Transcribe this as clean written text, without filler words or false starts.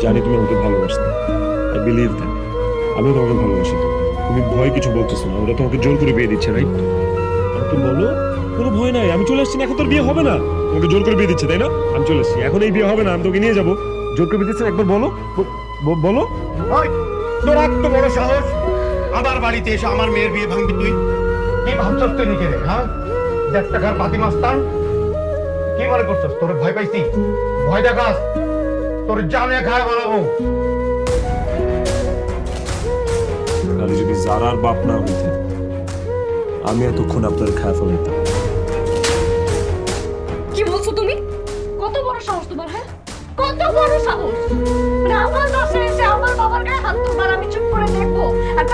জানি তুমি আমাকে ভালোবাসতে, আই বিলিভ দ্যাট। আমিও তোমাকে ভালোবাসি। তুমি ভয় কিছু বলতেছো না, ওরা তোমাকে জোর করে বিয়ে দিচ্ছে, রাইট? আমাকে বলো, কোনো ভয় নাই, আমি চলে আসছি না, এখন তোর বিয়ে হবে না। তোমাকে জোর করে বিয়ে দিচ্ছে, তাই না? আমি চলে আসছি, এখন এই বিয়ে হবে না, আমি তোকে নিয়ে যাবো। জোর করে বিয়ে দিচ্ছে, একবার বলো বলো। ওই, তোর এত বড় সাহস আমার বাড়িতে এসে আমার মেয়ের বিয়ে ভাঙবি তুই? কি ভাবছস তুই নিজে রে? হ্যাঁ, 1.5 টাকার বাতি মাস্তান, কি মনে করছস? তোর ভয় পাইছি? ভয় দেখাস, তোর জানে খায় বানাবো। খালি যদি জারার বাপ না হইতেন, আমি এতক্ষণ আপনার খায় ফেলাইতাম। কি বলছো তুমি? কত বড় সাহস তোমার, হ্যাঁ? কত বড় সাহস? আমার বাসায় এসে আমার বাবার গায়ে হাত তুলবার আমি চুপ করে দেখবো? আর